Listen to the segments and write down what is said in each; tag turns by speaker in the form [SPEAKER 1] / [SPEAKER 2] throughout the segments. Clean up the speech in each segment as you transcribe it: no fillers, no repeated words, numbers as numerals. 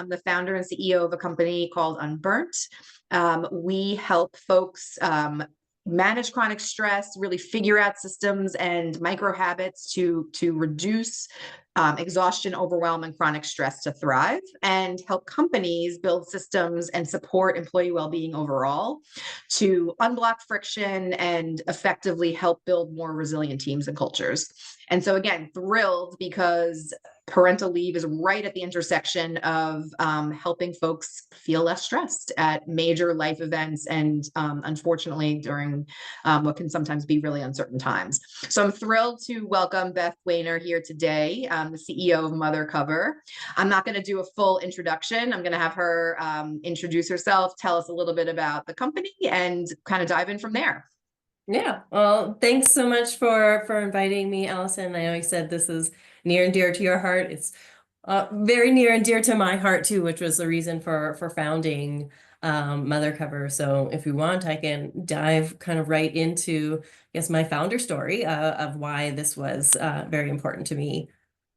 [SPEAKER 1] I'm the founder and CEO of a company called unBurnt. We help folks manage chronic stress, really figure out systems and micro habits to reduce exhaustion, overwhelm, and chronic stress to thrive, and help companies build systems and support employee well-being overall to unblock friction and effectively help build more resilient teams and cultures. And so again, thrilled because parental leave is right at the intersection of helping folks feel less stressed at major life events and unfortunately during what can sometimes be really uncertain times. So I'm thrilled to welcome Beth Wanner here today, the CEO of Mother Cover. I'm not going to do a full introduction. I'm going to have her introduce herself, tell us a little bit about the company, and kind of dive in from there.
[SPEAKER 2] Yeah, well, thanks so much for inviting me, Allison. I know you said this is near and dear to your heart. It's very near and dear to my heart too, which was the reason for founding Mother Cover. So if you want, I can dive kind of right into, I guess, my founder story of why this was very important to me.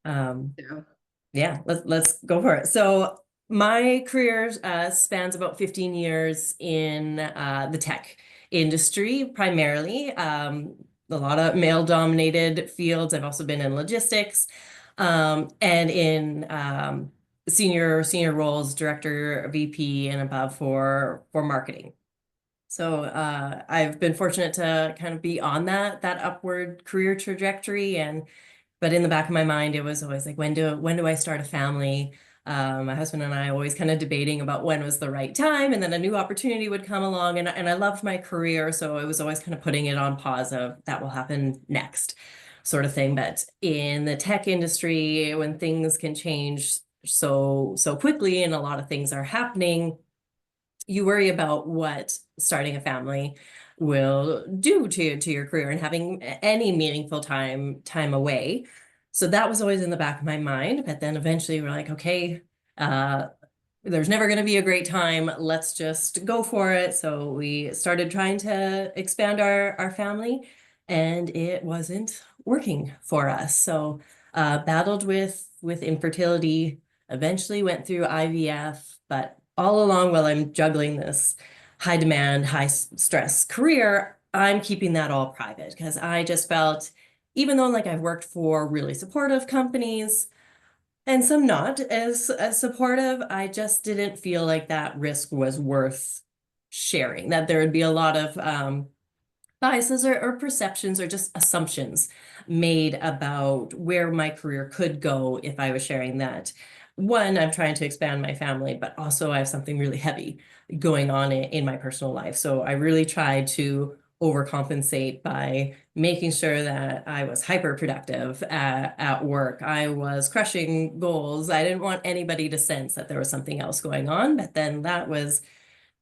[SPEAKER 2] Yeah, let's go for it. So my career spans about 15 years in the tech industry, primarily. A lot of male-dominated fields. I've also been in logistics and in senior roles, director, VP, and above for marketing. So I've been fortunate to kind of be on that upward career trajectory, but in the back of my mind, it was always like, when do I start a family? My husband and I always kind of debating about when was the right time, and then a new opportunity would come along, and I loved my career, so I was always kind of putting it on pause of that will happen next, sort of thing. But in the tech industry, when things can change so quickly and a lot of things are happening, you worry about what starting a family will do to your career and having any meaningful time away. So that was always in the back of my mind. But then eventually we're like, okay, there's never going to be a great time. Let's just go for it. So we started trying to expand our family, and it wasn't working for us. So battled with infertility, eventually went through IVF, but all along while I'm juggling this high demand, high stress career, I'm keeping that all private because I just felt, even though like I've worked for really supportive companies and some not as supportive, I just didn't feel like that risk was worth sharing, that there would be a lot of biases or perceptions or just assumptions made about where my career could go if I was sharing that. One, I'm trying to expand my family, but also I have something really heavy going on in my personal life. So I really tried to overcompensate by making sure that I was hyper productive at work. I was crushing goals. I didn't want anybody to sense that there was something else going on, but then that was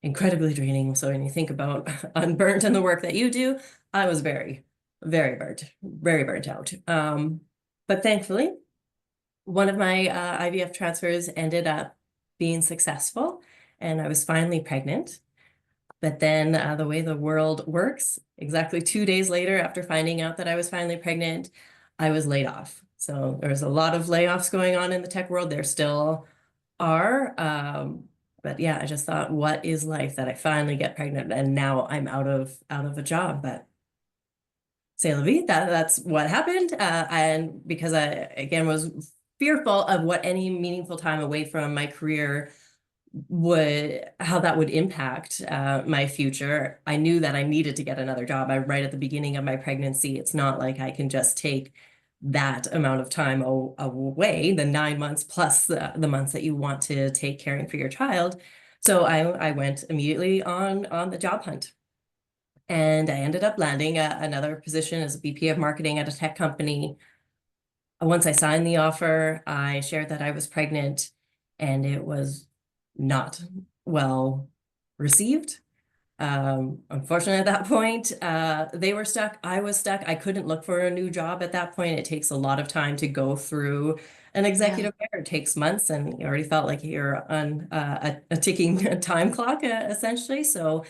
[SPEAKER 2] incredibly draining. So when you think about unBurnt and the work that you do, I was very, very burnt out. But thankfully, one of my IVF transfers ended up being successful, and I was finally pregnant. But then the way the world works, exactly 2 days later, after finding out that I was finally pregnant, I was laid off. So there was a lot of layoffs going on in the tech world. There still are. But yeah, I just thought, what is life that I finally get pregnant and now I'm out of a job? But c'est la vie, that's what happened. And because I, again, was fearful of what any meaningful time away from my career how that would impact my future, I knew that I needed to get another job. Right at the beginning of my pregnancy, it's not like I can just take that amount of time away, the 9 months plus the months that you want to take caring for your child. So I went immediately on the job hunt. And I ended up landing another position as a VP of marketing at a tech company. Once I signed the offer, I shared that I was pregnant, and it was not well received. Unfortunately, at that point, they were stuck. I was stuck. I couldn't look for a new job at that point. It takes a lot of time to go through an executive order. It takes months, and you already felt like you're on a ticking time clock, essentially. So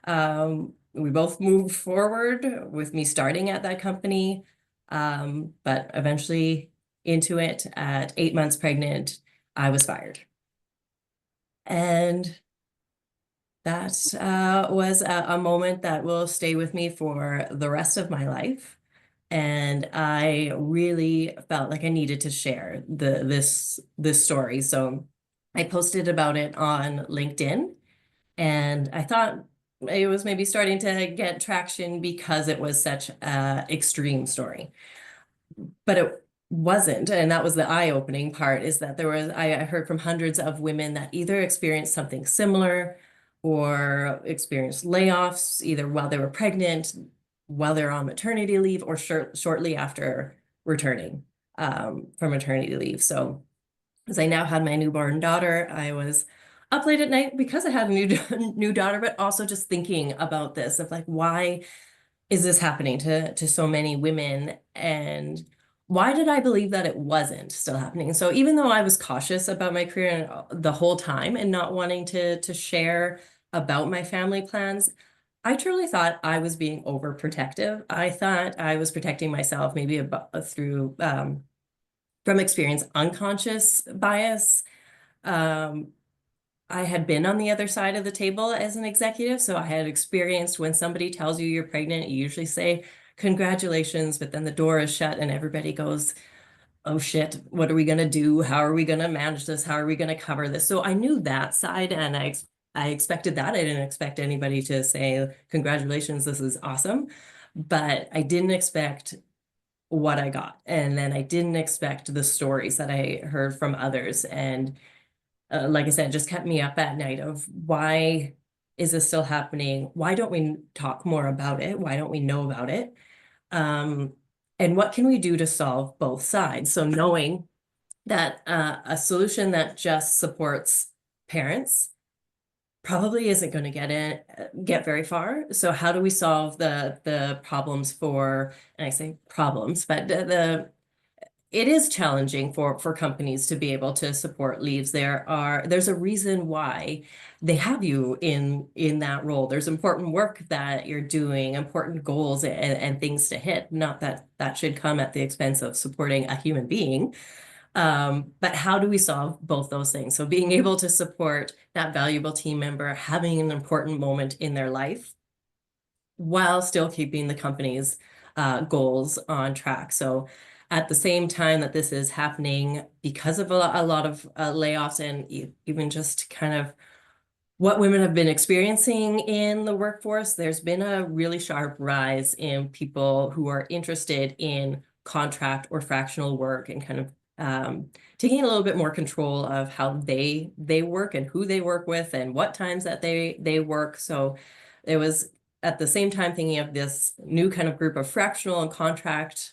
[SPEAKER 2] we both moved forward with me starting at that company, but eventually into it at 8 months pregnant, I was fired. And that was a moment that will stay with me for the rest of my life. And I really felt like I needed to share this story. So I posted about it on LinkedIn, and I thought it was maybe starting to get traction because it was such a extreme story. But it wasn't. And that was the eye-opening part, is that I heard from hundreds of women that either experienced something similar or experienced layoffs, either while they were pregnant, while they're on maternity leave, or shortly after returning from maternity leave. So as I now had my newborn daughter, I was up late at night because I had a new daughter, but also just thinking about this of like, why is this happening to so many women? And why did I believe that it wasn't still happening? So even though I was cautious about my career the whole time and not wanting to share about my family plans, I truly thought I was being overprotective. I thought I was protecting myself maybe through from experience unconscious bias. Um, I had been on the other side of the table as an executive, so I had experienced when somebody tells you you're pregnant, you usually say, congratulations, but then the door is shut and everybody goes, oh shit, what are we going to do? How are we going to manage this? How are we going to cover this? So I knew that side, and I expected that. I didn't expect anybody to say, congratulations, this is awesome. But I didn't expect what I got. And then I didn't expect the stories that I heard from others. And like I said, just kept me up at night of, why is this still happening? Why don't we talk more about it? Why don't we know about it? Um, and what can we do to solve both sides? So knowing that a solution that just supports parents probably isn't going to get very far. So how do we solve the problems for, and I say problems, but it is challenging for companies to be able to support leaves. There's a reason why they have you in that role. There's important work that you're doing, important goals and things to hit. Not that that should come at the expense of supporting a human being. But how do we solve both those things? So being able to support that valuable team member, having an important moment in their life, while still keeping the company's goals on track. So at the same time that this is happening, because of a lot of layoffs and even just kind of what women have been experiencing in the workforce, there's been a really sharp rise in people who are interested in contract or fractional work, and kind of taking a little bit more control of how they work and who they work with and what times that they work. So it was at the same time thinking of this new kind of group of fractional and contract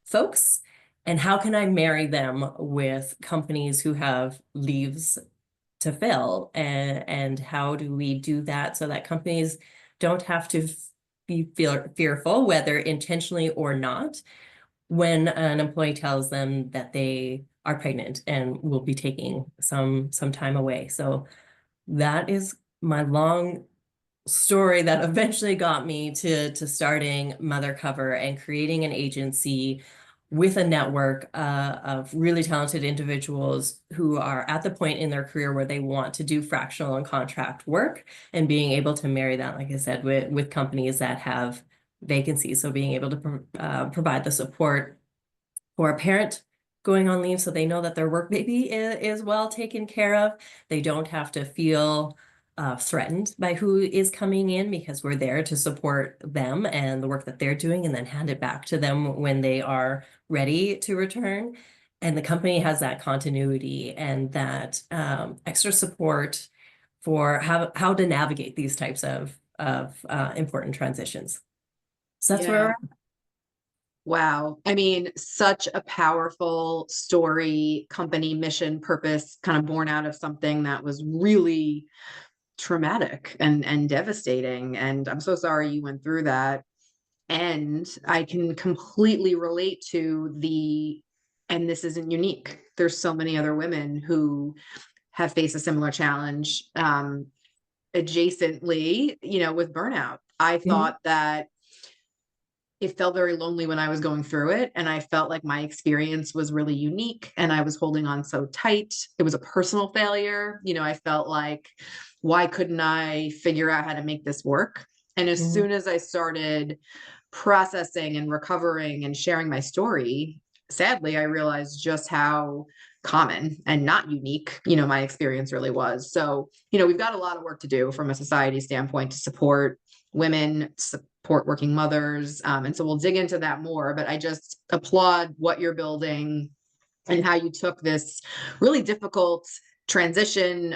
[SPEAKER 2] folks, and how can I marry them with companies who have leaves to fill, and how do we do that so that companies don't have to be fearful, whether intentionally or not, when an employee tells them that they are pregnant and will be taking some time away. So that is my long story that eventually got me to starting Mother Cover and creating an agency with a network of really talented individuals who are at the point in their career where they want to do fractional and contract work, and being able to marry that, like I said, with companies that have vacancies. So being able to provide the support for a parent going on leave, so they know that their work baby is well taken care of. They don't have to feel threatened by who is coming in, because we're there to support them and the work that they're doing, and then hand it back to them when they are ready to return. And the company has that continuity and that extra support for how to navigate these types of important transitions. So that's where
[SPEAKER 1] Yeah.
[SPEAKER 2] we're at.
[SPEAKER 1] Wow. I mean, such a powerful story, company mission, purpose, kind of born out of something that was really traumatic and devastating. And I'm so sorry you went through that. And I can completely relate to and this isn't unique. There's so many other women who have faced a similar challenge, adjacently, with burnout. I
[SPEAKER 2] Mhm.
[SPEAKER 1] thought that it felt very lonely when I was going through it. And I felt like my experience was really unique and I was holding on so tight. It was a personal failure. I felt like, why couldn't I figure out how to make this work? And as
[SPEAKER 2] Mhm.
[SPEAKER 1] soon as I started processing and recovering and sharing my story, sadly, I realized just how common and not unique, my experience really was. So, we've got a lot of work to do from a society standpoint to support women, support working mothers. And so we'll dig into that more, but I just applaud what you're building and how you took this really difficult transition.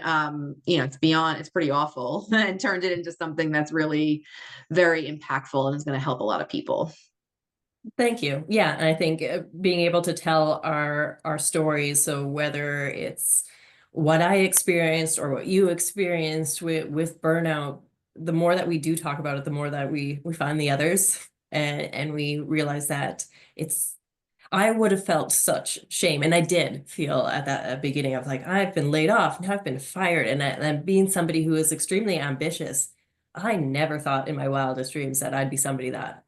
[SPEAKER 1] It's pretty awful and turned it into something that's really very impactful and is going to help a lot of people.
[SPEAKER 2] Thank you. Yeah, and I think being able to tell our stories, so whether it's what I experienced or what you experienced with burnout, the more that we do talk about it, the more that we find the others and we realize that it's I would have felt such shame, and I did feel at that beginning of like I've been laid off and I've been fired, and being somebody who is extremely ambitious, I never thought in my wildest dreams that I'd be somebody that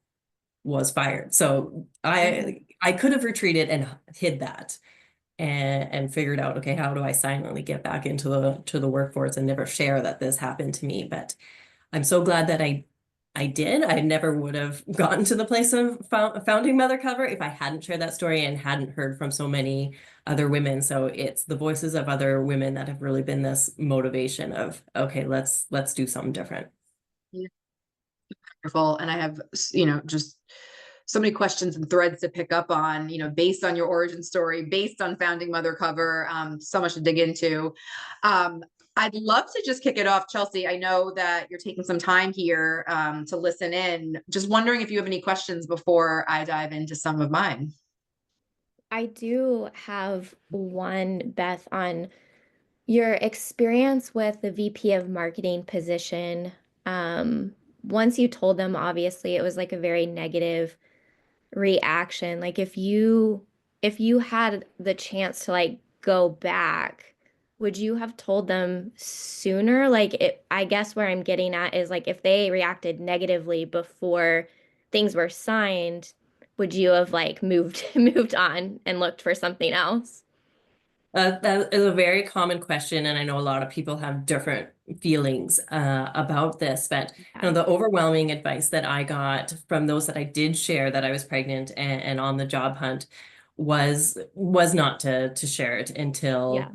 [SPEAKER 2] was fired. So I could have retreated and hid that and figured out, okay, how do I silently get back into the workforce and never share that this happened to me? But I'm so glad that I did. I never would have gotten to the place of founding Mother Cover if I hadn't shared that story and hadn't heard from so many other women. So it's the voices of other women that have really been this motivation of, okay, let's do something different.
[SPEAKER 1] Yeah, wonderful. And I have, just so many questions and threads to pick up on, based on your origin story, based on founding Mother Cover, so much to dig into. Um, I'd love to just kick it off, Chelsea. I know that you're taking some time here to listen in. Just wondering if you have any questions before I dive into some of mine.
[SPEAKER 3] I do have one, Beth, on your experience with the VP of marketing position. Um, Once you told them, obviously, it was like a very negative reaction. Like if you had the chance to like go back, would you have told them sooner? I guess where I'm getting at is like if they reacted negatively before things were signed, would you have like moved moved on and looked for something else?
[SPEAKER 2] That is a very common question, and I know a lot of people have different feelings about this. But
[SPEAKER 3] Yeah.
[SPEAKER 2] the overwhelming advice that I got from those that I did share that I was pregnant and on the job hunt was not to share it
[SPEAKER 3] Yeah.
[SPEAKER 2] until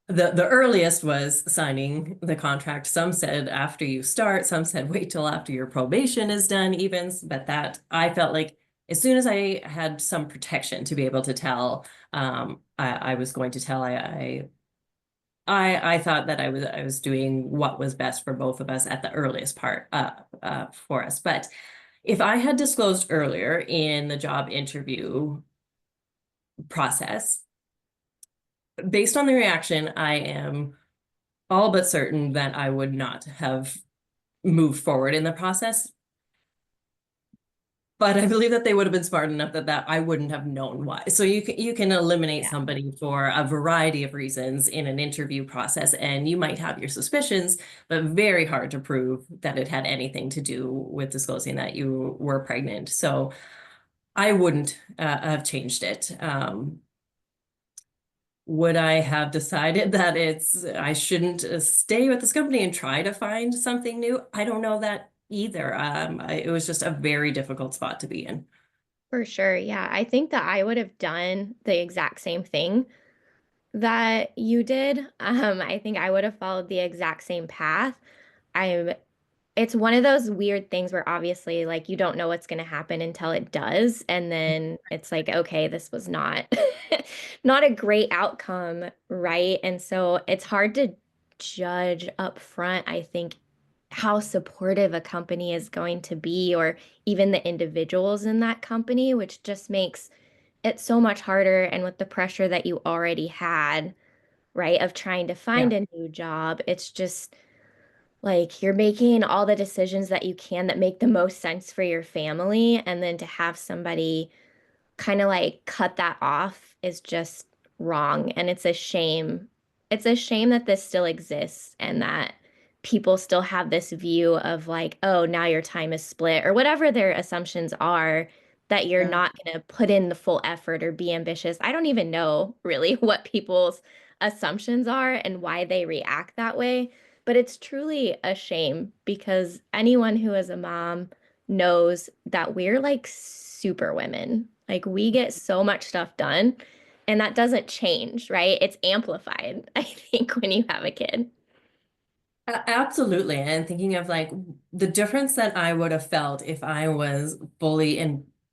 [SPEAKER 2] the earliest was signing the contract. Some said after you start, some said wait till after your probation is done, even. But that I felt like as soon as I had some protection to be able to tell, I was going to tell. I thought that I was doing what was best for both of us at the earliest part for us. But if I had disclosed earlier in the job interview process, based on the reaction, I am all but certain that I would not have moved forward in the process. But I believe that they would have been smart enough that I wouldn't have known why. So you can eliminate
[SPEAKER 3] Yeah.
[SPEAKER 2] somebody for a variety of reasons in an interview process, and you might have your suspicions, but very hard to prove that it had anything to do with disclosing that you were pregnant. So I wouldn't have changed it. Would I have decided that I shouldn't stay with this company and try to find something new? I don't know that either. It was just a very difficult spot to be in.
[SPEAKER 3] For sure. Yeah. I think that I would have done the exact same thing that you did. I think I would have followed the exact same path. I'm It's one of those weird things where obviously like you don't know what's going to happen until it does, and then it's like, okay, this was not not a great outcome, right? And so it's hard to judge up front, I think, how supportive a company is going to be, or even the individuals in that company, which just makes it so much harder. And with the pressure that you already had, right, of trying to
[SPEAKER 2] Yeah.
[SPEAKER 3] find a new job, it's just like you're making all the decisions that you can that make the most sense for your family. And then to have somebody kind of like cut that off is just wrong. And it's a shame. It's a shame that this still exists and that people still have this view of like, oh, now your time is split or whatever their assumptions are, that you're
[SPEAKER 1] Yeah.
[SPEAKER 3] not going to put in the full effort or be ambitious. I don't even know really what people's assumptions are and why they react that way. But it's truly a shame because anyone who is a mom knows that we're like super women. Like we get so much stuff done and that doesn't change, right? It's amplified, I think, when you have a kid.
[SPEAKER 2] Absolutely. And thinking of like the difference that I would have felt if I was fully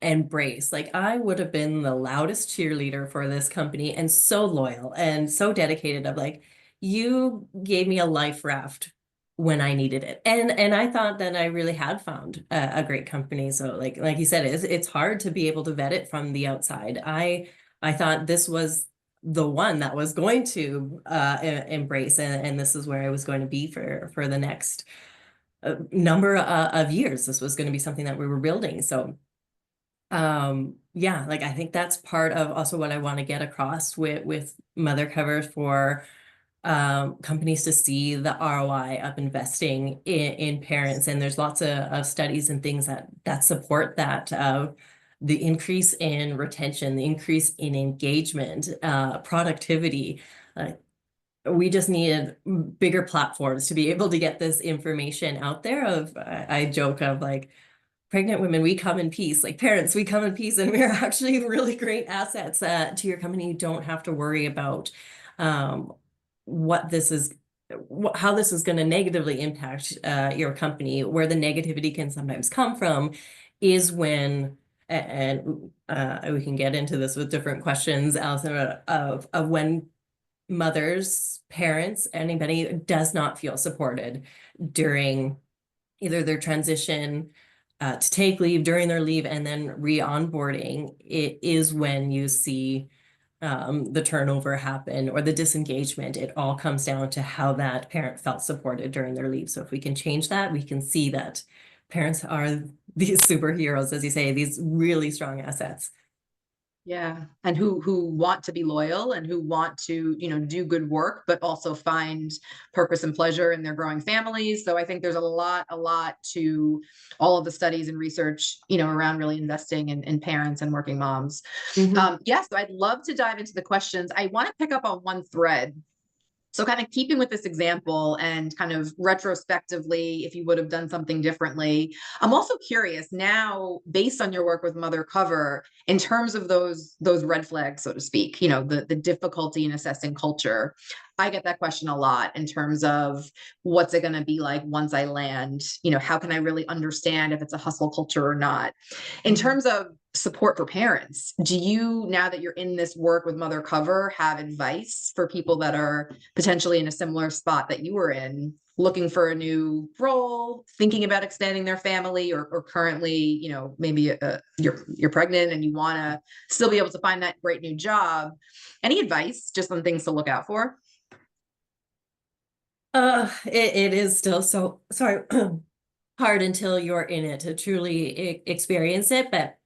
[SPEAKER 2] embraced, like I would have been the loudest cheerleader for this company and so loyal and so dedicated of like, you gave me a life raft when I needed it. And I thought that I really had found a great company. So like you said, it's hard to be able to vet it from the outside. I thought this was the one that was going to embrace, and this is where I was going to be for the next number of years. This was going to be something that we were building. So yeah, like I think that's part of also what I want to get across with mother covers for companies to see the ROI of investing in parents. And there's lots of studies and things that support that the increase in retention, the increase in engagement, productivity. We just needed bigger platforms to be able to get this information out there. I joke of like, pregnant women, we come in peace. Like parents, we come in peace, and we're actually really great assets to your company. You don't have to worry about what this is, how this is going to negatively impact your company. Where the negativity can sometimes come from is when, and we can get into this with different questions, Alison, of when mothers, parents, anybody does not feel supported during either their transition to take leave, during their leave, and then re-onboarding. It is when you see the turnover happen or the disengagement. It all comes down to how that parent felt supported during their leave. So if we can change that, we can see that parents are these superheroes, as you say, these really strong assets.
[SPEAKER 1] Yeah. And who want to be loyal and who want to, do good work, but also find purpose and pleasure in their growing families. So I think there's a lot to all of the studies and research, around really investing in parents and working moms.
[SPEAKER 2] Mhm.
[SPEAKER 1] So I'd love to dive into the questions. I want to pick up on one thread. So kind of keeping with this example and kind of retrospectively, if you would have done something differently, I'm also curious now, based on your work with Mother Cover, in terms of those red flags, so to speak, the difficulty in assessing culture. I get that question a lot in terms of what's it going to be like once I land? How can I really understand if it's a hustle culture or not? In terms of support for parents, do you, now that you're in this work with Mother Cover, have advice for people that are potentially in a similar spot that you were in, looking for a new role, thinking about expanding their family, or currently, maybe you're pregnant and you want to still be able to find that great new job? Any advice just on things to look out for?
[SPEAKER 2] It is still so sorry hard until you're in it to truly experience it. But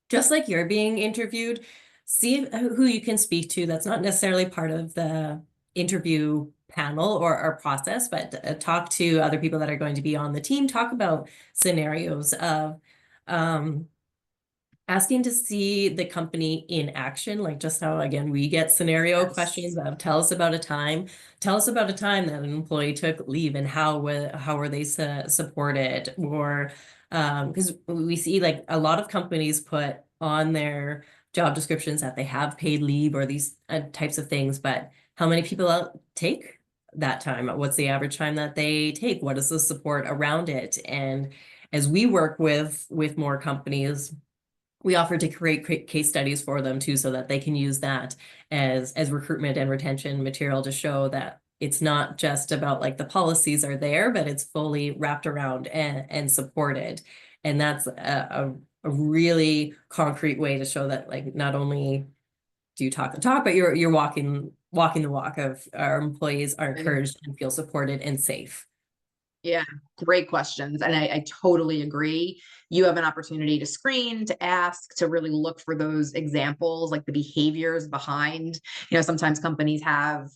[SPEAKER 2] just like you're being interviewed, see who you can speak to. That's not necessarily part of the interview panel or process, but talk to other people that are going to be on the team. Talk about scenarios of asking to see the company in action, like just how, again, we get scenario
[SPEAKER 1] Yes.
[SPEAKER 2] questions of tell us about a time that an employee took leave and how were they supported, or because we see like a lot of companies put on their job descriptions that they have paid leave or these types of things, but how many people out take that time? What's the average time that they take? What is the support around it? And as we work with more companies, we offer to create case studies for them too, so that they can use that as recruitment and retention material to show that it's not just about like the policies are there, but it's fully wrapped around and supported. And that's a really concrete way to show that like not only do you talk the talk, but you're walking the walk of our employees are encouraged and feel supported and safe.
[SPEAKER 1] Yeah, great questions. And I totally agree. You have an opportunity to screen, to ask, to really look for those examples, like the behaviors behind. Sometimes companies have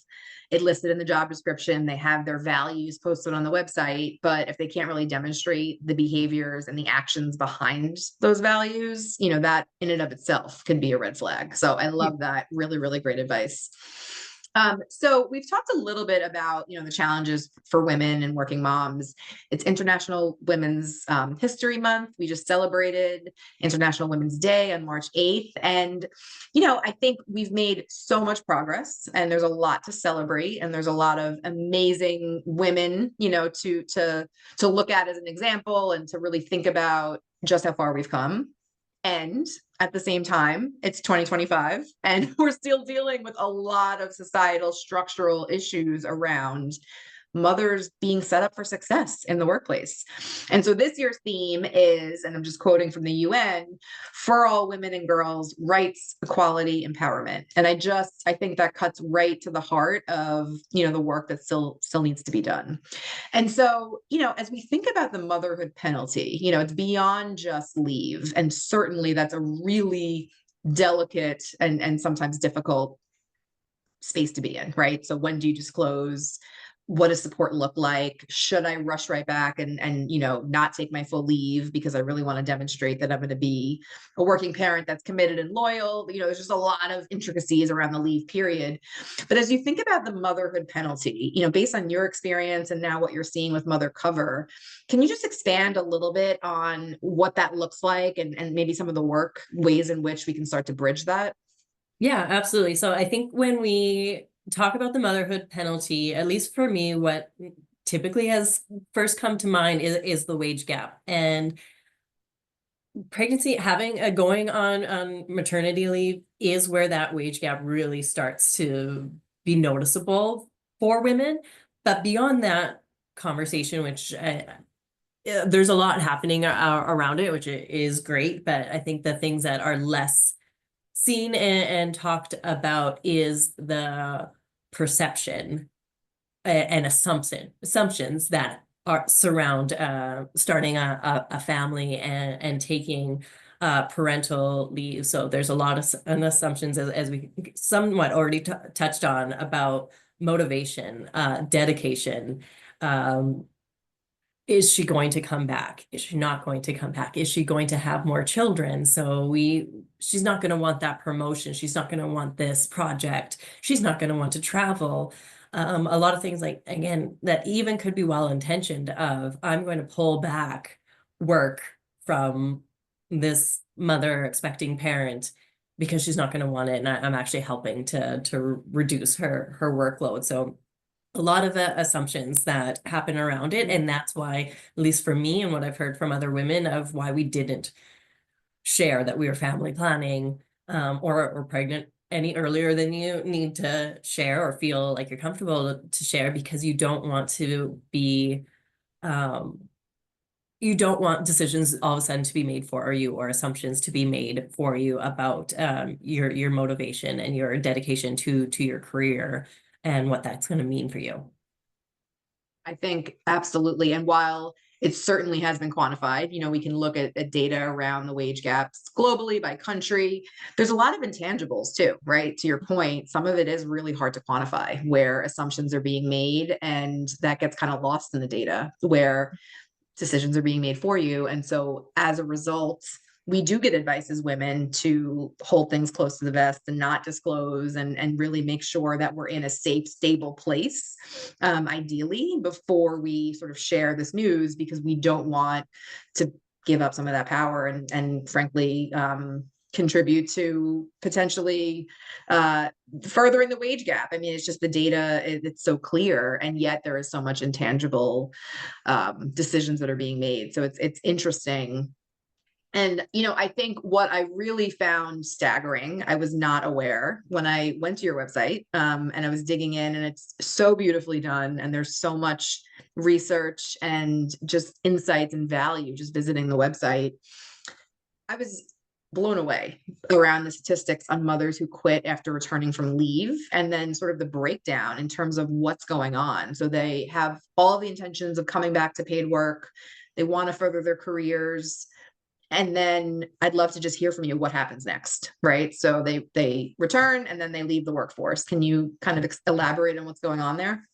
[SPEAKER 1] it listed in the job description, they have their values posted on the website, but if they can't really demonstrate the behaviors and the actions behind those values, that in and of itself can be a red flag. So I love that. Really, really great advice. So we've talked a little bit about, the challenges for women and working moms. It's International Women's History Month. We just celebrated International Women's Day on March 8th. And, I think we've made so much progress, and there's a lot to celebrate, and there's a lot of amazing women, to look at as an example and to really think about just how far we've come. And at the same time, it's 2025, and we're still dealing with a lot of societal structural issues around mothers being set up for success in the workplace. And so this year's theme is, and I'm just quoting from the UN, for all women and girls, rights, equality, empowerment. And I think that cuts right to the heart of, the work that still needs to be done. And so, as we think about the motherhood penalty, it's beyond just leave. And certainly that's a really delicate and sometimes difficult space to be in, right? So when do you disclose? What does support look like? Should I rush right back and not take my full leave because I really want to demonstrate that I'm going to be a working parent that's committed and loyal? There's just a lot of intricacies around the leave period. But as you think about the motherhood penalty, based on your experience and now what you're seeing with Mother Cover, can you just expand a little bit on what that looks like and maybe some of the ways in which we can start to bridge that?
[SPEAKER 2] Yeah, absolutely. So I think when we talk about the motherhood penalty, at least for me, what typically has first come to mind is the wage gap. And pregnancy, going on maternity leave is where that wage gap really starts to be noticeable for women. But beyond that conversation, which there's a lot happening around it, which is great. But I think the things that are less seen and talked about is the perception and assumptions that surround starting a family and taking parental leave. So there's a lot of assumptions as we somewhat already touched on about motivation, dedication. Is she going to come back? Is she not going to come back? Is she going to have more children? So she's not going to want that promotion. She's not going to want this project. She's not going to want to travel. A lot of things like, again, that even could be well-intentioned of, I'm going to pull back work from this mother expecting parent because she's not going to want it. And I'm actually helping to reduce her workload. So a lot of the assumptions that happen around it. And that's why, at least for me and what I've heard from other women, of why we didn't share that we were family planning or pregnant any earlier than you need to share or feel like you're comfortable to share, because you don't want to be, you don't want decisions all of a sudden to be made for you or assumptions to be made for you about your motivation and your dedication to your career and what that's going to mean for you.
[SPEAKER 1] I think absolutely. And while it certainly has been quantified, we can look at data around the wage gaps globally by country. There's a lot of intangibles too, right? To your point, some of it is really hard to quantify, where assumptions are being made, and that gets kind of lost in the data, where decisions are being made for you. And so as a result, we do get advice as women to hold things close to the vest and not disclose, and really make sure that we're in a safe, stable place, ideally, before we sort of share this news, because we don't want to give up some of that power and frankly, contribute to potentially furthering the wage gap. I mean, it's just the data, it's so clear, and yet there is so much intangible decisions that are being made. So it's interesting. And, I think what I really found staggering, I was not aware when I went to your website, and I was digging in, and it's so beautifully done. And there's so much research and just insights and value just visiting the website. I was blown away around the statistics on mothers who quit after returning from leave, and then sort of the breakdown in terms of what's going on. So they have all the intentions of coming back to paid work. They want to further their careers. And then I'd love to just hear from you what happens next, right? So they return and then they leave the workforce. Can you kind of elaborate on what's going on there?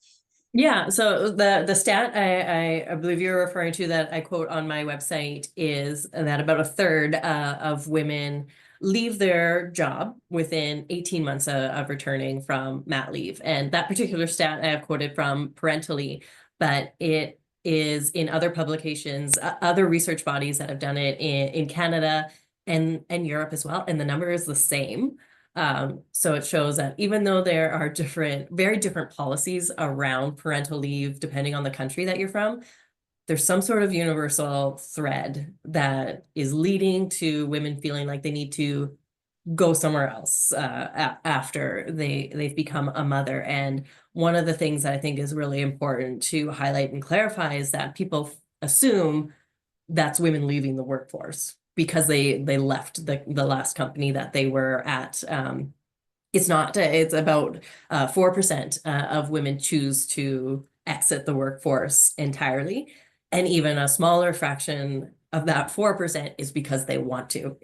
[SPEAKER 2] Yeah, so the stat I believe you're referring to that I quote on my website is that about a third of women leave their job within 18 months of returning from mat leave. And that particular stat I have quoted from Parentally, but it is in other publications, other research bodies that have done it in Canada and Europe as well. And the number is the same. So it shows that even though there are very different policies around parental leave, depending on the country that you're from, there's some sort of universal thread that is leading to women feeling like they need to go somewhere else after they've become a mother. And one of the things that I think is really important to highlight and clarify is that people assume that's women leaving the workforce because they left the last company that they were at. It's not, it's about 4% of women choose to exit the workforce entirely. And even a smaller fraction of that 4% is because they want to.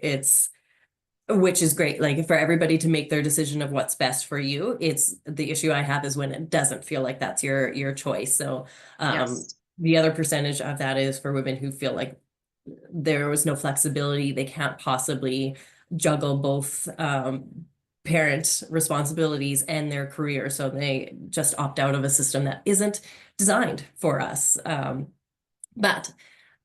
[SPEAKER 2] Which is great, like for everybody to make their decision of what's best for you. It's the issue I have is when it doesn't feel like that's your choice. So
[SPEAKER 1] Yes.
[SPEAKER 2] the other percentage of that is for women who feel like there was no flexibility. They can't possibly juggle both parent responsibilities and their career. So they just opt out of a system that isn't designed for us. But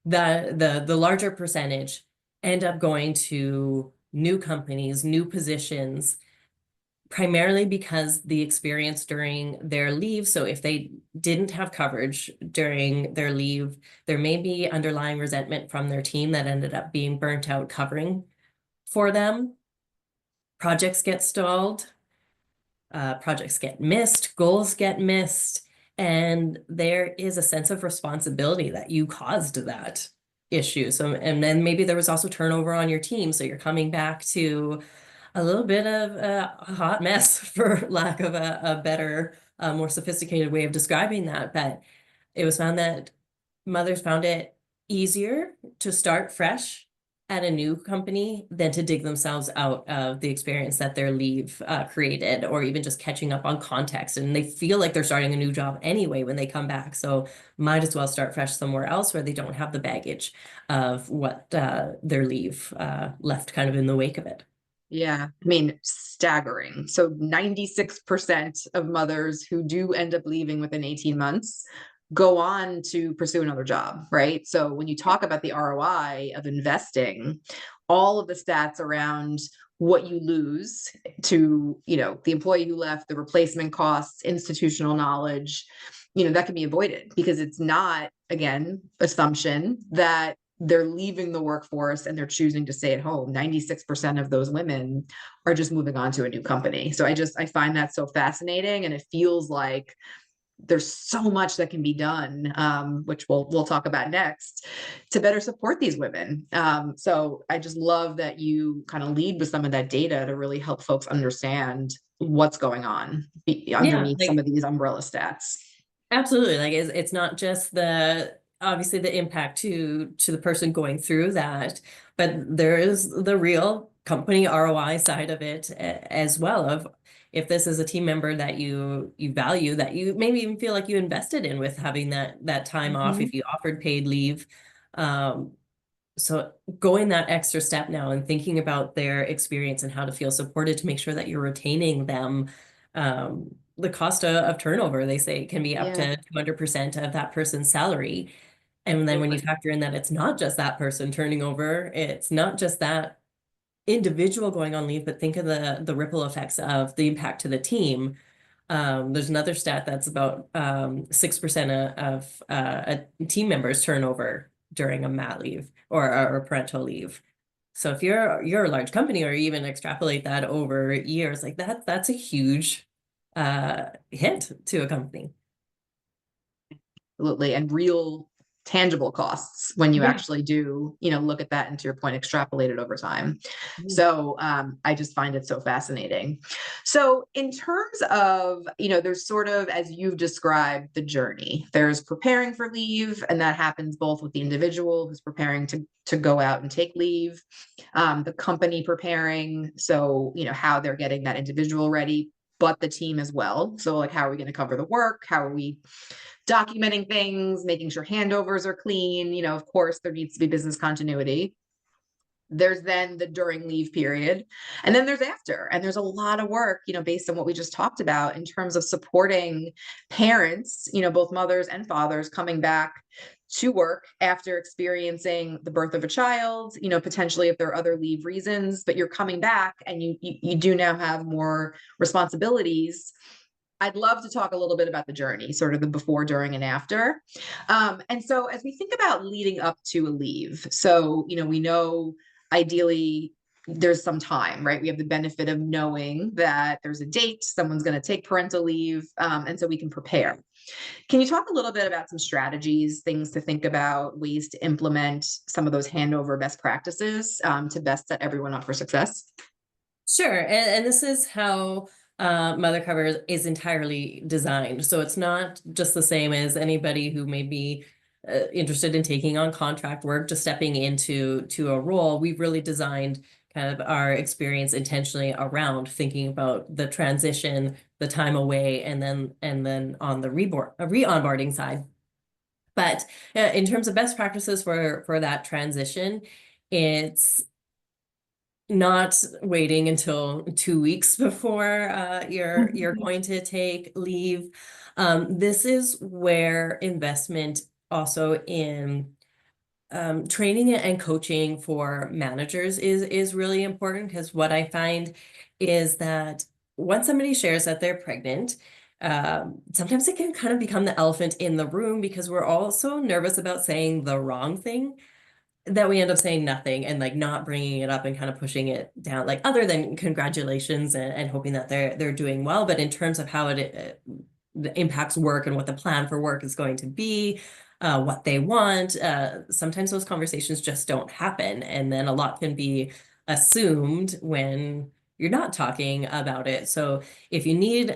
[SPEAKER 2] the larger percentage end up going to new companies, new positions, primarily because the experience during their leave. So if they didn't have coverage during their leave, there may be underlying resentment from their team that ended up being burnt out covering for them. Projects get stalled, projects get missed, goals get missed, and there is a sense of responsibility that you caused that issue. So, and then maybe there was also turnover on your team. So you're coming back to a little bit of a hot mess, for lack of a better, more sophisticated way of describing that. But it was found that mothers found it easier to start fresh at a new company than to dig themselves out of the experience that their leave created, or even just catching up on context. And they feel like they're starting a new job anyway when they come back. So might as well start fresh somewhere else where they don't have the baggage of what their leave left kind of in the wake of it.
[SPEAKER 1] Yeah, I mean, staggering. So 96% of mothers who do end up leaving within 18 months go on to pursue another job, right? So when you talk about the ROI of investing, all of the stats around what you lose to, the employee who left, the replacement costs, institutional knowledge, that can be avoided because it's not, again, assumption that they're leaving the workforce and they're choosing to stay at home. 96% of those women are just moving on to a new company. So I find that so fascinating. And it feels like there's so much that can be done, which we'll talk about next, to better support these women. So I just love that you kind of lead with some of that data to really help folks understand what's going on underneath some of these umbrella stats.
[SPEAKER 2] Absolutely. Like it's not just obviously the impact to the person going through that, but there is the real company ROI side of it as well, of if this is a team member that you value, that you maybe even feel like you invested in with having that time off, if you offered paid leave. So going that extra step now and thinking about their experience and how to feel supported to make sure that you're retaining them. The cost of turnover, they say, can be up to 200% of that person's salary. And then when you factor in that it's not just that person turning over, it's not just that individual going on leave, but think of the ripple effects of the impact to the team. There's another stat that's about 6% of a team members turnover during a mat leave or parental leave. So if you're a large company, or even extrapolate that over years, like that's a huge hit to a company.
[SPEAKER 1] Absolutely. And real tangible costs when you
[SPEAKER 2] Yeah.
[SPEAKER 1] actually do, look at that, and to your point, extrapolate it over time.
[SPEAKER 2] Mm.
[SPEAKER 1] So I just find it so fascinating. So in terms of, there's sort of, as you've described, the journey, there's preparing for leave, and that happens both with the individual who's preparing to go out and take leave, the company preparing, so, how they're getting that individual ready, but the team as well. So like, how are we going to cover the work? How are we documenting things, making sure handovers are clean? Of course, there needs to be business continuity. There's then the during leave period, and then there's after. And there's a lot of work, based on what we just talked about in terms of supporting parents, both mothers and fathers, coming back to work after experiencing the birth of a child, potentially if there are other leave reasons, but you're coming back and you do now have more responsibilities. I'd love to talk a little bit about the journey, sort of the before, during, and after. And so as we think about leading up to a leave, so, we know ideally there's some time, right? We have the benefit of knowing that there's a date, someone's going to take parental leave, and so we can prepare. Can you talk a little bit about some strategies, things to think about, ways to implement some of those handover best practices to best set everyone up for success?
[SPEAKER 2] Sure. And this is how Mother Cover is entirely designed. So it's not just the same as anybody who may be interested in taking on contract work, just stepping into a role. We've really designed kind of our experience intentionally around thinking about the transition, the time away, and then on the re-onboarding side. But in terms of best practices for that transition, it's not waiting until 2 weeks before you're going to take leave. This is where investment also in training and coaching for managers is really important, because what I find is that once somebody shares that they're pregnant, sometimes it can kind of become the elephant in the room, because we're all so nervous about saying the wrong thing that we end up saying nothing and like not bringing it up and kind of pushing it down, like other than congratulations and hoping that they're doing well. But in terms of how it impacts work and what the plan for work is going to be, what they want, sometimes those conversations just don't happen. And then a lot can be assumed when you're not talking about it. So if you need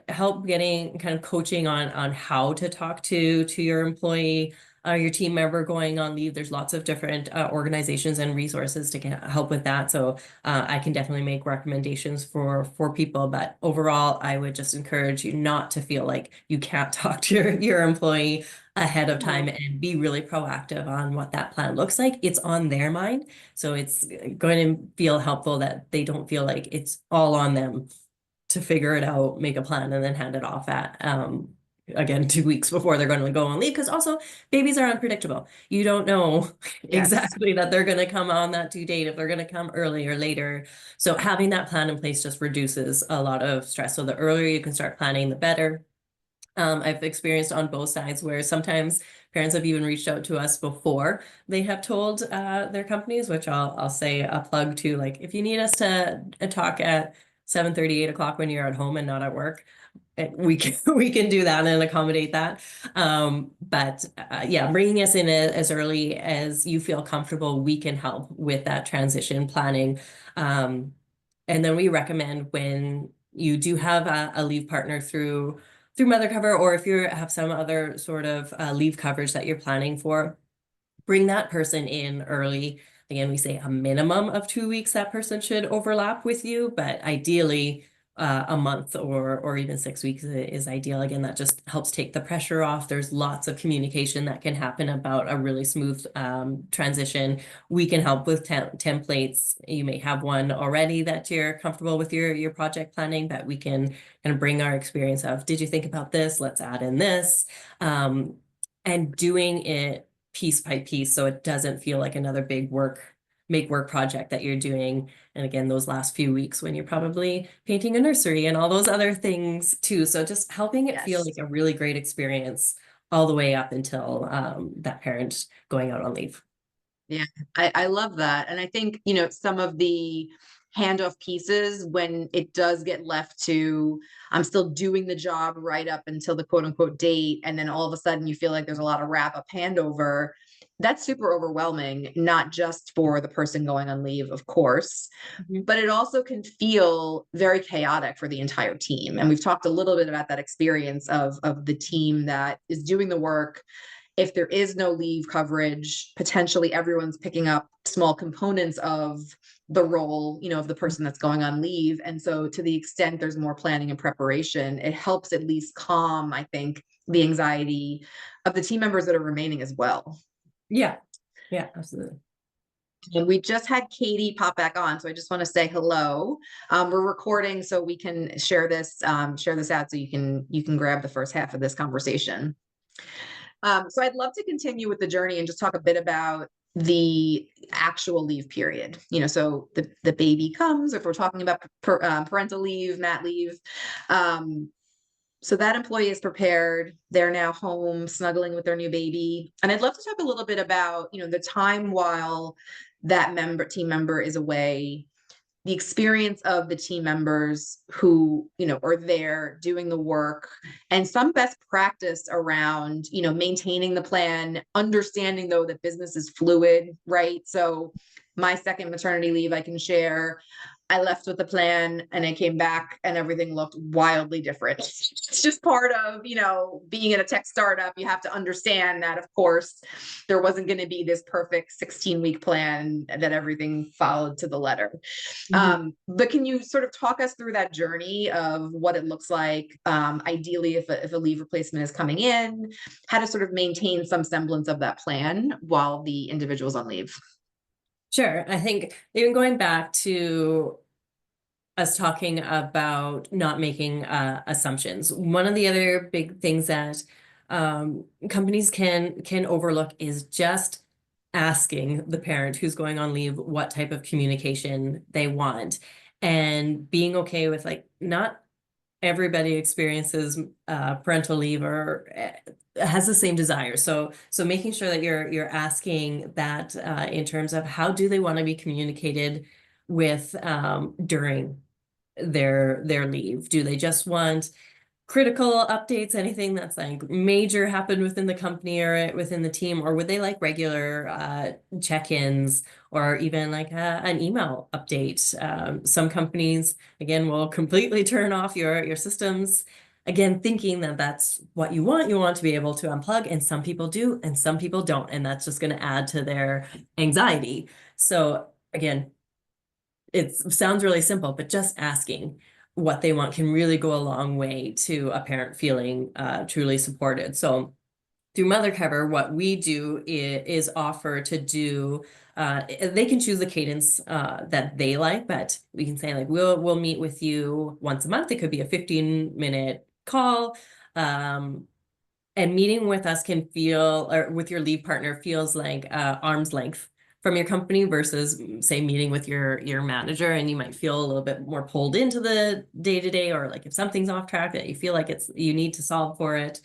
[SPEAKER 2] help getting kind of coaching on how to talk to your employee, your team member going on leave, there's lots of different organizations and resources to help with that. So I can definitely make recommendations for people, but overall, I would just encourage you not to feel like you can't talk to your employee ahead of time, and be really proactive on what that plan looks like. It's on their mind. So it's going to feel helpful that they don't feel like it's all on them to figure it out, make a plan, and then hand it off at again 2 weeks before they're going to go on leave. Because also babies are unpredictable. You don't know exactly that they're going to come on that due date, if they're going to come early or later. So having that plan in place just reduces a lot of stress. So the earlier you can start planning, the better. I've experienced on both sides where sometimes parents have even reached out to us before they have told their companies, which I'll say a plug to, like, if you need us to talk at 7:30, 8 o'clock when you're at home and not at work, we can do that and accommodate that. But yeah, bringing us in as early as you feel comfortable, we can help with that transition planning. And then we recommend, when you do have a leave partner through Mother Cover, or if you have some other sort of leave coverage that you're planning for, bring that person in early. Again, we say a minimum of 2 weeks that person should overlap with you, but ideally a month or even 6 weeks is ideal. Again, that just helps take the pressure off. There's lots of communication that can happen about a really smooth transition. We can help with templates. You may have one already that you're comfortable with your project planning, but we can kind of bring our experience of, did you think about this? Let's add in this. And doing it piece by piece, so it doesn't feel like another big make work project that you're doing. And again, those last few weeks when you're probably painting a nursery and all those other things too. So just helping it feel like a really great experience all the way up until that parent going out on leave.
[SPEAKER 1] Yeah, I love that. And I think, some of the handoff pieces when it does get left to, I'm still doing the job right up until the quote unquote date. And then all of a sudden you feel like there's a lot of wrap up handover. That's super overwhelming, not just for the person going on leave, of course, but it also can feel very chaotic for the entire team. And we've talked a little bit about that experience of the team that is doing the work. If there is no leave coverage, potentially everyone's picking up small components of the role, of the person that's going on leave. And so to the extent there's more planning and preparation, it helps at least calm, I think, the anxiety of the team members that are remaining as well.
[SPEAKER 2] Yeah, absolutely.
[SPEAKER 1] And we just had Katie pop back on, so I just want to say hello. We're recording, so we can share this out, so you can grab the first half of this conversation. So I'd love to continue with the journey and just talk a bit about the actual leave period. So the baby comes, if we're talking about parental leave, mat leave. So that employee is prepared. They're now home, snuggling with their new baby. And I'd love to talk a little bit about, the time while that team member is away, the experience of the team members who, are there doing the work, and some best practice around, maintaining the plan, understanding though that business is fluid, right? So my second maternity leave, I can share, I left with a plan and I came back and everything looked wildly different. It's just part of, being in a tech startup. You have to understand that, of course, there wasn't going to be this perfect 16-week plan that everything followed to the letter. But can you sort of talk us through that journey of what it looks like, ideally, if a leave replacement is coming in, how to sort of maintain some semblance of that plan while the individual's on leave?
[SPEAKER 2] Sure. I think even going back to us talking about not making assumptions, one of the other big things that companies can overlook is just asking the parent who's going on leave what type of communication they want, and being okay with, like, not everybody experiences parental leave or has the same desire. So making sure that you're asking that in terms of how do they want to be communicated with during their leave. Do they just want critical updates, anything that's like major happened within the company or within the team, or would they like regular check-ins, or even like an email update? Some companies, again, will completely turn off your systems, again, thinking that that's what you want to be able to unplug, and some people do and some people don't, and that's just going to add to their anxiety. So again, it sounds really simple, but just asking what they want can really go a long way to a parent feeling truly supported. So through Mother Cover, what we do is offer to do, they can choose the cadence that they like, but we can say, like, we'll meet with you once a month. It could be a 15-minute call. And meeting with us can feel, or with your leave partner, feels like arm's length from your company versus, say, meeting with your manager, and you might feel a little bit more pulled into the day-to-day, or like if something's off track that you feel like you need to solve for it.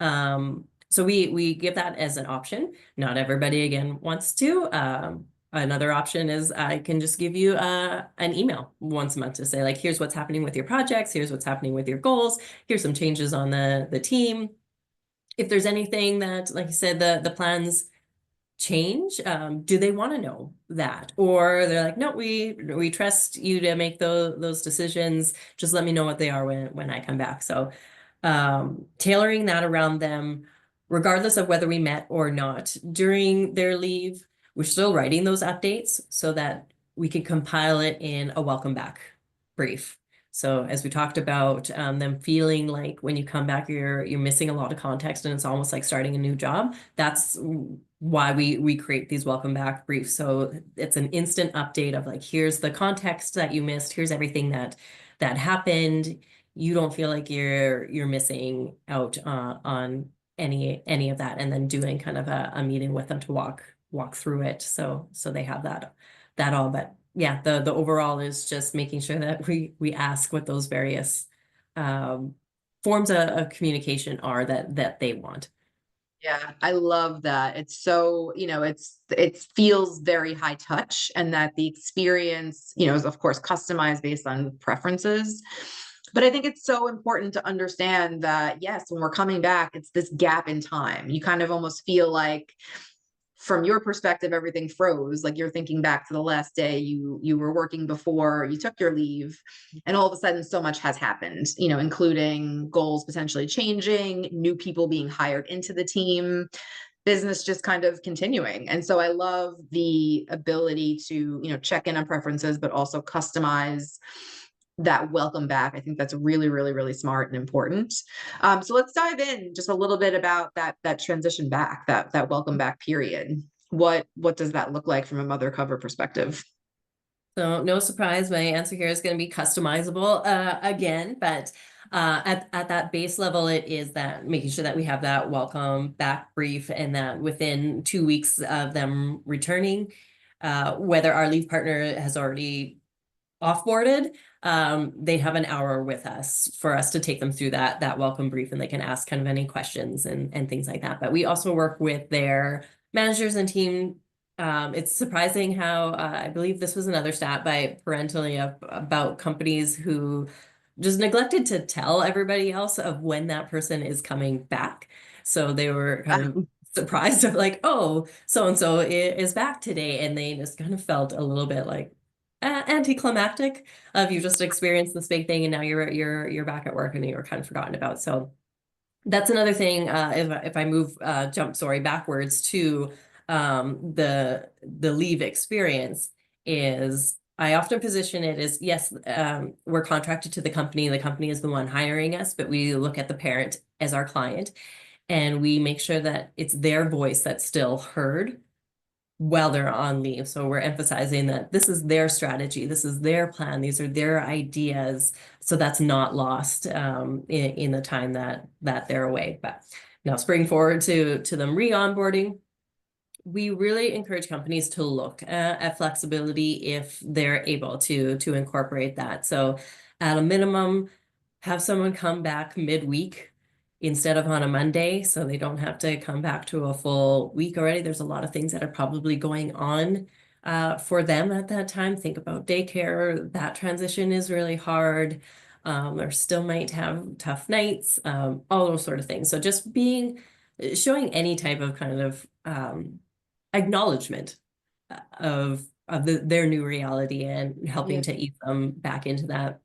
[SPEAKER 2] So we give that as an option. Not everybody, again, wants to. Another option is I can just give you an email once a month to say, like, here's what's happening with your projects, here's what's happening with your goals, here's some changes on the team. If there's anything that, like you said, the plans change, do they want to know that, or they're like, no, we trust you to make those decisions, just let me know what they are when I come back. So tailoring that around them, regardless of whether we met or not during their leave, we're still writing those updates so that we can compile it in a welcome back brief. So as we talked about, them feeling like when you come back, you're missing a lot of context and it's almost like starting a new job. That's why we create these welcome back briefs. So it's an instant update of, like, here's the context that you missed, here's everything that happened. You don't feel like you're missing out on any of that, and then doing kind of a meeting with them to walk through it. So they have that all. But yeah, the overall is just making sure that we ask what those various forms of communication are that they want.
[SPEAKER 1] Yeah, I love that. It's so, it feels very high touch, and that the experience, is of course customized based on preferences. But I think it's so important to understand that, yes, when we're coming back, it's this gap in time. You kind of almost feel like, from your perspective, everything froze. Like, you're thinking back to the last day you were working before you took your leave, and all of a sudden so much has happened, including goals potentially changing, new people being hired into the team, business just kind of continuing. And so I love the ability to, check in on preferences, but also customize that welcome back. I think that's really, really, really smart and important. So let's dive in just a little bit about that transition back, that welcome back period. What does that look like from a mother cover perspective?
[SPEAKER 2] So no surprise, my answer here is going to be customizable again, but at that base level, it is that making sure that we have that welcome back brief, and that within 2 weeks of them returning, whether our leave partner has already offboarded, they have an hour with us for us to take them through that welcome brief, and they can ask kind of any questions and things like that. But we also work with their managers and team. It's surprising how I believe this was another stat by Parentally about companies who just neglected to tell everybody else of when that person is coming back. So they were kind of surprised of like, oh, so-and-so is back today. And they just kind of felt a little bit like anticlimactic of, you just experienced this big thing and now you're back at work and you're kind of forgotten about. So that's another thing. If I move backwards to the leave experience, is I often position it as, yes, we're contracted to the company is the one hiring us, but we look at the parent as our client, and we make sure that it's their voice that's still heard while they're on leave. So we're emphasizing that this is their strategy, this is their plan, these are their ideas. So that's not lost in the time that they're away. But now, spring forward to them re-onboarding, we really encourage companies to look at flexibility if they're able to incorporate that. So at a minimum, have someone come back midweek instead of on a Monday, so they don't have to come back to a full week already. There's a lot of things that are probably going on for them at that time. Think about daycare. That transition is really hard. Or still might have tough nights, all those sort of things. So just showing any type of kind of acknowledgement of their new reality, and helping to ease them back into that.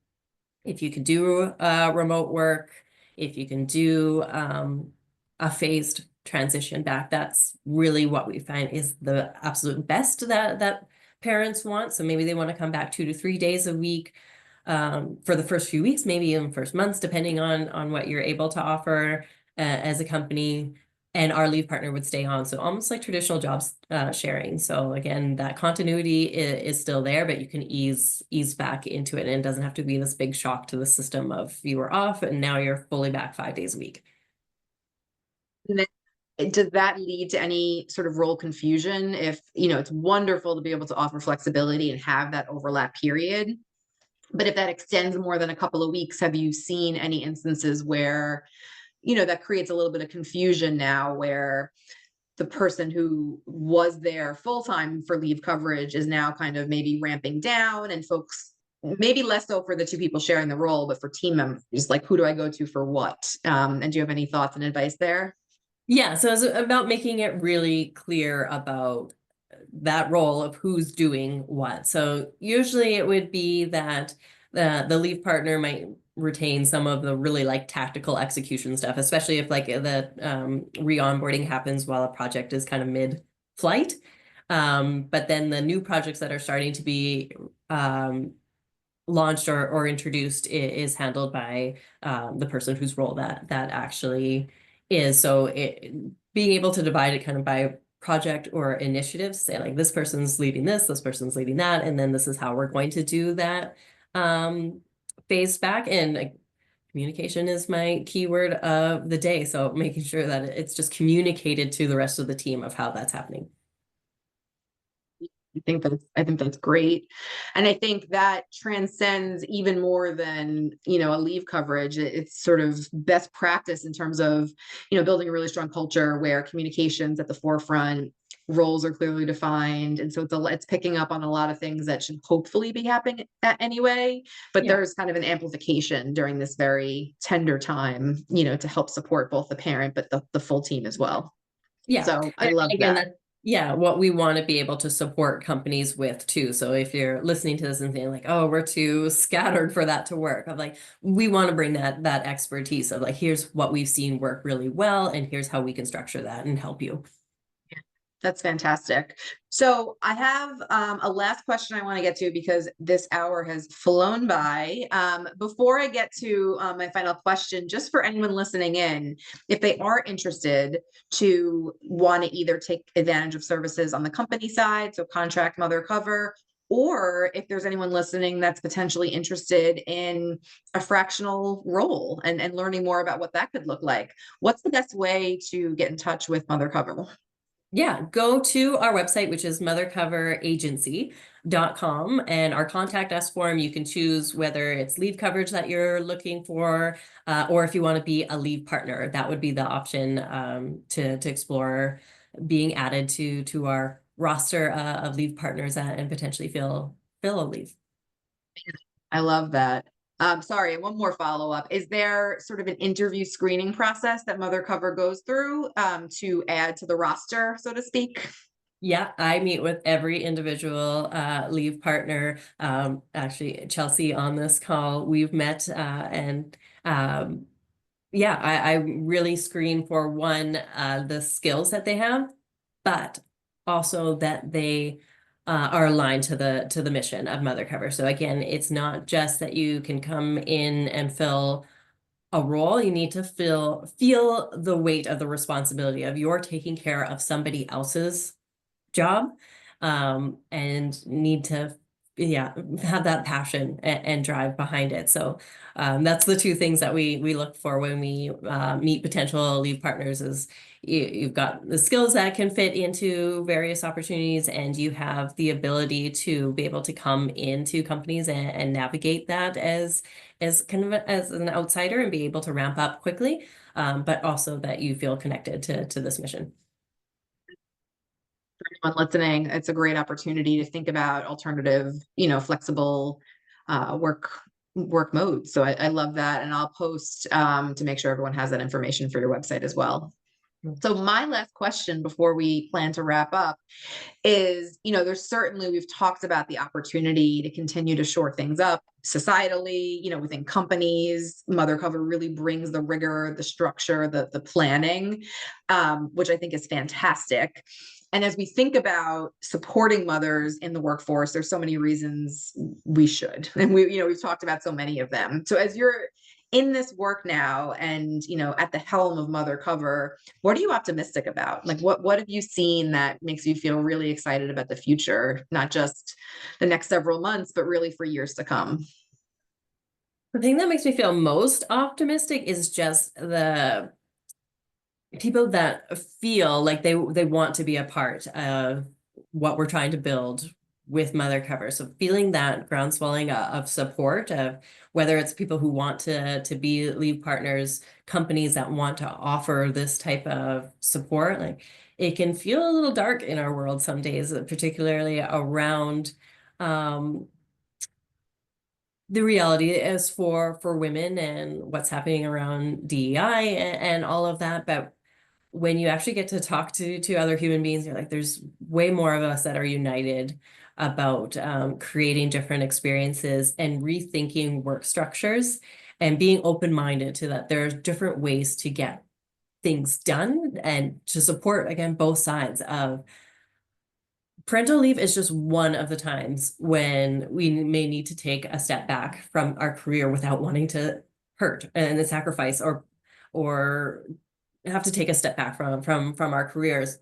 [SPEAKER 2] If you could do remote work, if you can do a phased transition back, that's really what we find is the absolute best that parents want. So maybe they want to come back 2 to 3 days a week for the first few weeks, maybe even first months, depending on what you're able to offer as a company. And our leave partner would stay on. So almost like traditional jobs sharing. So again, that continuity is still there, but you can ease back into it. And it doesn't have to be this big shock to the system of, you were off and now you're fully back 5 days a week.
[SPEAKER 1] And then, does that lead to any sort of role confusion? If, it's wonderful to be able to offer flexibility and have that overlap period, but if that extends more than a couple of weeks, have you seen any instances where, that creates a little bit of confusion now, where the person who was there full-time for leave coverage is now kind of maybe ramping down, and folks, maybe less so for the two people sharing the role, but for team members, like, who do I go to for what? And do you have any thoughts and advice there?
[SPEAKER 2] Yeah, so it's about making it really clear about that role of who's doing what. So usually it would be that the leave partner might retain some of the really like tactical execution stuff, especially if like the re-onboarding happens while a project is kind of mid-flight. But then the new projects that are starting to be launched or introduced is handled by the person whose role that actually is. So being able to divide it kind of by project or initiatives, say like this person's leading this person's leading that, and then this is how we're going to do that phase back. And communication is my keyword of the day. So making sure that it's just communicated to the rest of the team of how that's happening.
[SPEAKER 1] I think that's great. And I think that transcends even more than, a leave coverage. It's sort of best practice in terms of, building a really strong culture where communication's at the forefront, roles are clearly defined. And so it's picking up on a lot of things that should hopefully be happening anyway, but
[SPEAKER 2] Yeah.
[SPEAKER 1] there's kind of an amplification during this very tender time, to help support both the parent, but the full team as well.
[SPEAKER 2] Yeah.
[SPEAKER 1] So I
[SPEAKER 2] And
[SPEAKER 1] love
[SPEAKER 2] again,
[SPEAKER 1] that.
[SPEAKER 2] yeah, what we want to be able to support companies with too. So if you're listening to this and saying like, oh, we're too scattered for that to work, I'm like, we want to bring that expertise of like, here's what we've seen work really well, and here's how we can structure that and help you.
[SPEAKER 1] That's fantastic. So I have a last question I want to get to because this hour has flown by. Before I get to my final question, just for anyone listening in, if they are interested to want to either take advantage of services on the company side, so contract mother cover, or if there's anyone listening that's potentially interested in a fractional role and learning more about what that could look like, what's the best way to get in touch with Mother Cover?
[SPEAKER 2] Yeah, go to our website, which is mothercoveragency.com, and our contact us form. You can choose whether it's leave coverage that you're looking for, or if you want to be a leave partner, that would be the option to explore being added to our roster of leave partners and potentially fill a leave.
[SPEAKER 1] I love that. Sorry, one more follow-up. Is there sort of an interview screening process that Mother Cover goes through to add to the roster, so to speak?
[SPEAKER 2] Yeah, I meet with every individual leave partner. Actually, Chelsea on this call, we've met and yeah, I really screen for one, the skills that they have, but also that they are aligned to the mission of Mother Cover. So again, it's not just that you can come in and fill a role. You need to feel the weight of the responsibility of you're taking care of somebody else's job, and need to have that passion and drive behind it. So that's the two things that we look for when we meet potential lead partners is you've got the skills that can fit into various opportunities, and you have the ability to be able to come into companies and navigate that as kind of as an outsider and be able to ramp up quickly, but also that you feel connected to this mission.
[SPEAKER 1] Anyone listening, it's a great opportunity to think about alternative, flexible work modes. So I love that. And I'll post to make sure everyone has that information for your website as well. So my last question before we plan to wrap up is, there's certainly, we've talked about the opportunity to continue to shore things up societally, within companies. Mother Cover really brings the rigor, the structure, the planning, which I think is fantastic. And as we think about supporting mothers in the workforce, there's so many reasons we should, and we've talked about so many of them. So as you're in this work now and, at the helm of Mother Cover, what are you optimistic about? Like, what have you seen that makes you feel really excited about the future, not just the next several months, but really for years to come?
[SPEAKER 2] The thing that makes me feel most optimistic is just the people that feel like they want to be a part of what we're trying to build with Mother Cover. So feeling that groundswelling of support, of whether it's people who want to be leave partners, companies that want to offer this type of support. Like, it can feel a little dark in our world some days, particularly around the reality is for women and what's happening around DEI and all of that. But when you actually get to talk to other human beings, you're like, there's way more of us that are united about creating different experiences and rethinking work structures and being open-minded to that there are different ways to get things done and to support, again, both sides of parental leave is just one of the times when we may need to take a step back from our career without wanting to hurt and the sacrifice or have to take a step back from our careers.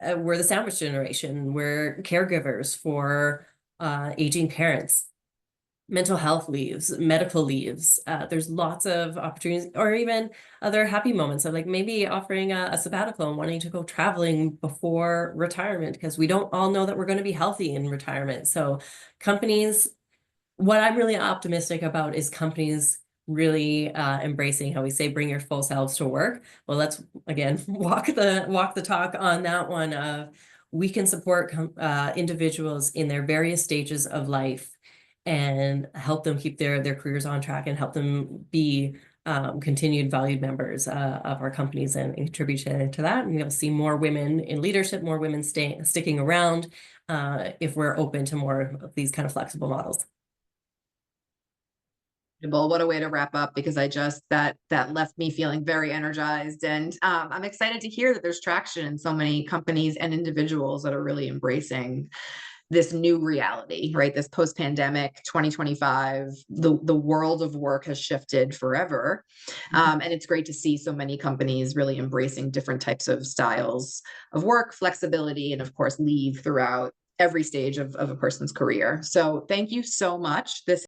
[SPEAKER 2] We're the sandwich generation. We're caregivers for aging parents. mental health leaves, medical leaves. There's lots of opportunities, or even other happy moments of like maybe offering a sabbatical and wanting to go traveling before retirement, because we don't all know that we're going to be healthy in retirement. So companies, what I'm really optimistic about is companies really embracing how we say bring your full selves to work. Well, let's again walk the talk on that one. We can support individuals in their various stages of life and help them keep their careers on track and help them be continued valued members of our companies and contribute to that. And you'll see more women in leadership, more women sticking around if we're open to more of these kind of flexible models.
[SPEAKER 1] What a way to wrap up, because that left me feeling very energized, and I'm excited to hear that there's traction in so many companies and individuals that are really embracing this new reality, right? This post-pandemic 2025, the world of work has shifted forever. And it's great to see so many companies really embracing different types of styles of work, flexibility, and of course, leave throughout every stage of a person's career. So thank you so much. This